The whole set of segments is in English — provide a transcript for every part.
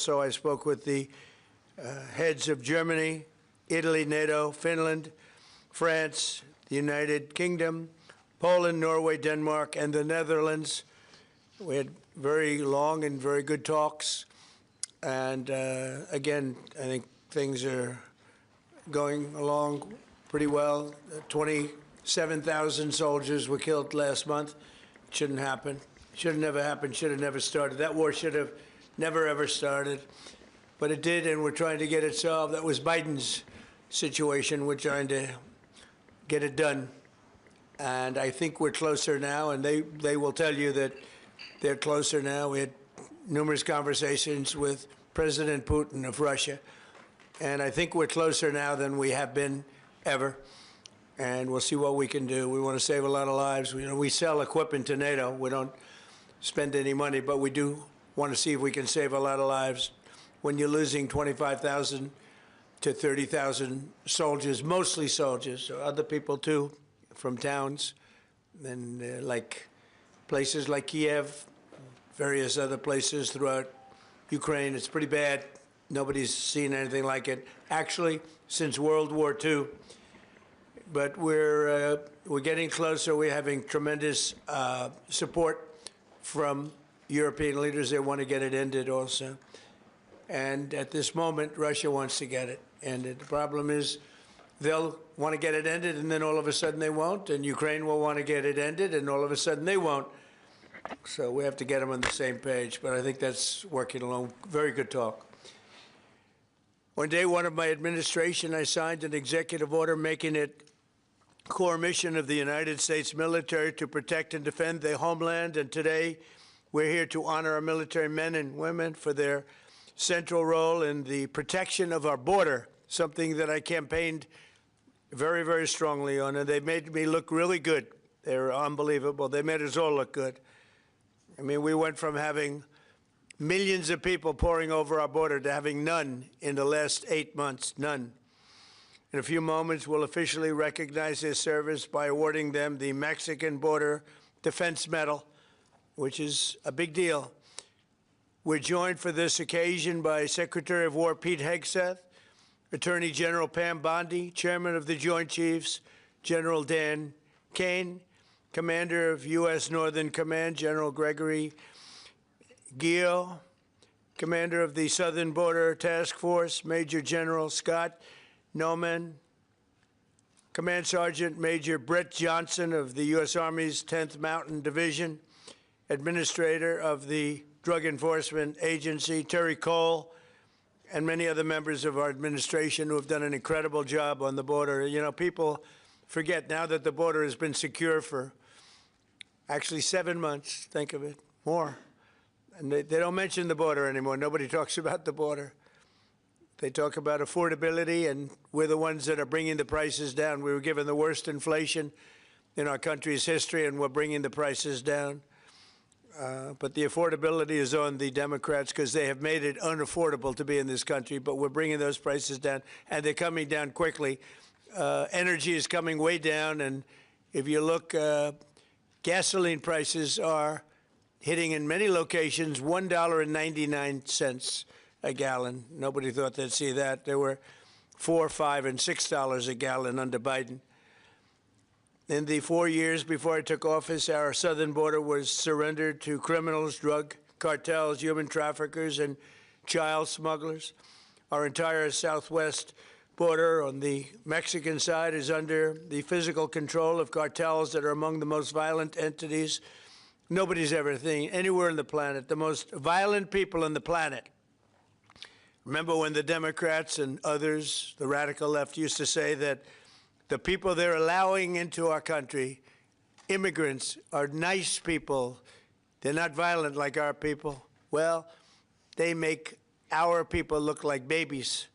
also I spoke with the heads of Germany, Italy, NATO, Finland, France, the United Kingdom, Poland, Norway, Denmark, and the Netherlands. We had very long and very good talks. And again, I think things are going along pretty well. 27,000 soldiers were killed last month. Shouldn't happen. Should have never happened. Should have never started. That war should have never, ever started. But it did, and we're trying to get it solved. That was Biden's situation. We're trying to get it done. And I think we're closer now, and they will tell you that they're closer now. We had numerous conversations with President Putin of Russia, and I think we're closer now than we have been ever. And we'll see what we can do. We want to save a lot of lives. We sell equipment to NATO. We don't spend any money, but we do want to see if we can save a lot of lives. When you're losing 25,000 to 30,000 soldiers, mostly soldiers, other people too, from towns, and like places like Kiev, various other places throughout Ukraine, it's pretty bad. Nobody's seen anything like it, actually, since World War II. But we're getting closer. We're having tremendous support from European leaders. They want to get it ended also. And at this moment, Russia wants to get it ended. The problem is they'll want to get it ended, and then all of a sudden they won't. And Ukraine will want to get it ended, and all of a sudden they won't. So we have to get them on the same page. But I think that's working along. Very good talk. On day one of my administration, I signed an executive order making it core mission of the United States military to protect and defend their homeland. And today, we're here to honor our military men and women for their central role in the protection of our border, something that I campaigned very, very strongly on. And they made me look really good. They were unbelievable. They made us all look good. I mean, we went from having millions of people pouring over our border to having none in the last 8 months, none. In a few moments, we'll officially recognize their service by awarding them the Mexican Border Defense Medal, which is a big deal. We're joined for this occasion by Secretary of War Pete Hegseth, Attorney General Pam Bondi, Chairman of the Joint Chiefs, General Dan Kane, Commander of U.S. Northern Command, General Gregory Gio, Commander of the Southern Border Task Force, Major General Scott Noman, Command Sergeant Major Brett Johnson of the U.S. Army's 10th Mountain Division, Administrator of the Drug Enforcement Agency, Terry Cole, and many other members of our administration who have done an incredible job on the border. You know, people forget now that the border has been secure for actually 7 months, think of it, more. And they don't mention the border anymore. Nobody talks about the border. They talk about affordability, and we're the ones that are bringing the prices down. We were given the worst inflation in our country's history, and we're bringing the prices down. But the affordability is on the Democrats because they have made it unaffordable to be in this country. But we're bringing those prices down, and they're coming down quickly. Energy is coming way down, and if you look, gasoline prices are hitting in many locations $1.99 a gallon. Nobody thought they'd see that. There were $4, $5, and $6 a gallon under Biden. In the 4 years before I took office, our southern border was surrendered to criminals, drug cartels, human traffickers, and child smugglers. Our entire southwest border on the Mexican side is under the physical control of cartels that are among the most violent entities nobody's ever seen anywhere on the planet, the most violent people on the planet. Remember when the Democrats and others, the radical left, used to say that the people they're allowing into our country, immigrants, are nice people. They're not violent like our people. Well, they make our people look like babies.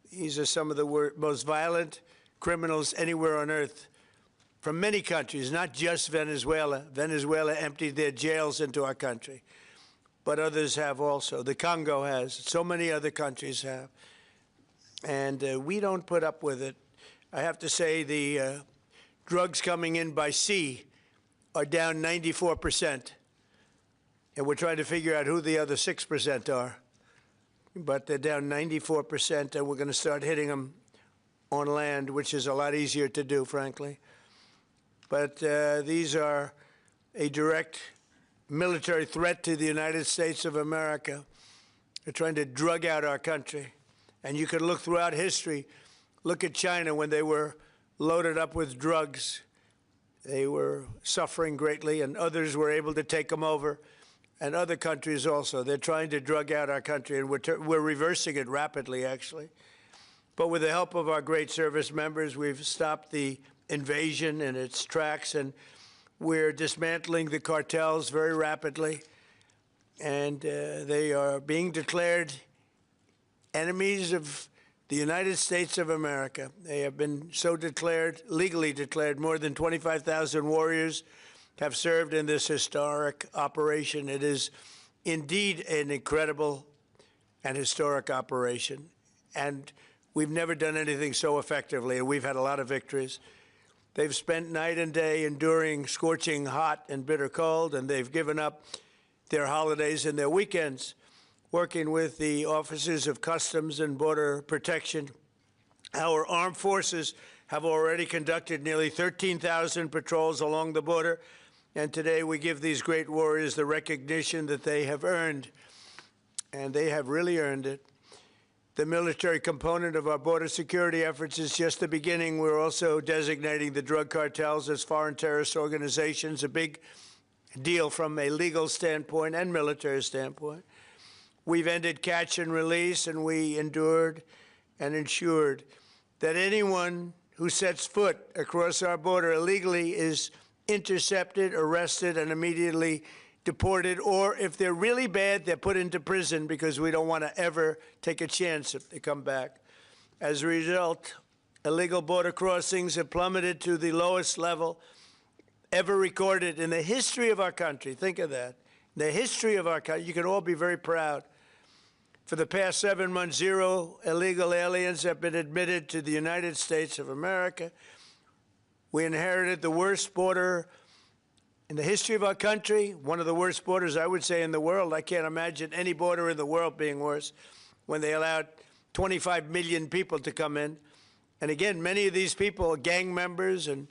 These are some of the most violent criminals anywhere on earth from many countries, not just Venezuela. Venezuela emptied their jails into our country, but others have also. The Congo has. So many other countries have. And we don't put up with it. I have to say the drugs coming in by sea are down 94%. And we're trying to figure out who the other 6% are. but they're down 94%, and we're going to start hitting them on land, which is a lot easier to do, frankly. But these are a direct military threat to the United States of America. They're trying to drug out our country. And you can look throughout history. Look at China when they were loaded up with drugs. They were suffering greatly, and others were able to take them over. And other countries also. They're trying to drug out our country, and we're reversing it rapidly, actually. But with the help of our great service members, we've stopped the invasion in its tracks, and we're dismantling the cartels very rapidly. And they are being declared enemies of the United States of America. They have been so declared, legally declared. More than 25,000 warriors have served in this historic operation. It is indeed an incredible and historic operation. And we've never done anything so effectively, and we've had a lot of victories. They've spent night and day enduring scorching hot and bitter cold, and they've given up their holidays and their weekends working with the officers of Customs and Border Protection. Our armed forces have already conducted nearly 13,000 patrols along the border, and today we give these great warriors the recognition that they have earned, and they have really earned it. The military component of our border security efforts is just the beginning. We're also designating the drug cartels as foreign terrorist organizations, a big deal from a legal standpoint and military standpoint. We've ended catch and release, and we endured and ensured that anyone who sets foot across our border illegally is intercepted, arrested, and immediately deported, or if they're really bad, they're put into prison, because we don't want to ever take a chance if they come back. As a result, illegal border crossings have plummeted to the lowest level ever recorded in the history of our country. Think of that. In the history of our country, you can all be very proud. For the past 7 months, 0 illegal aliens have been admitted to the United States of America. We inherited the worst border in the history of our country, one of the worst borders, I would say, in the world. I can't imagine any border in the world being worse, when they allowed 25 million people to come in. And again, many of these people are gang members, and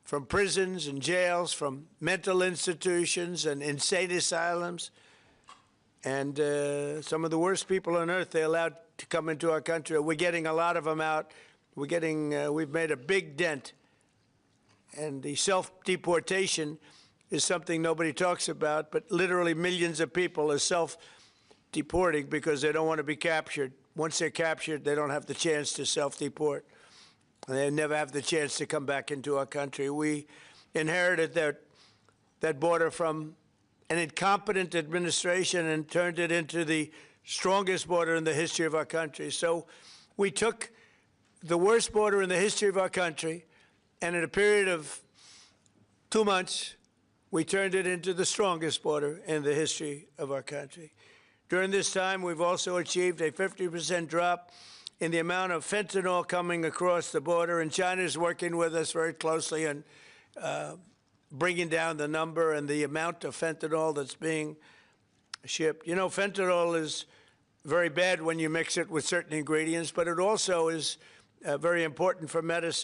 from prisons and jails, from mental institutions and insane asylums. And some of the worst people on earth they allowed to come into our country. We're getting a lot of them out. We've made a big dent. And the self-deportation is something nobody talks about, but literally millions of people are self-deporting because they don't want to be captured. Once they're captured, they don't have the chance to self-deport. And they never have the chance to come back into our country. We inherited that border from an incompetent administration and turned it into the strongest border in the history of our country. So we took the worst border in the history of our country, and in a period of 2 months, we turned it into the strongest border in the history of our country. During this time, we've also achieved a 50% drop in the amount of fentanyl coming across the border, and China is working with us very closely on bringing down the number and the amount of fentanyl that's being shipped. You know, fentanyl is very bad when you mix it with certain ingredients, but it also is very important for medicine.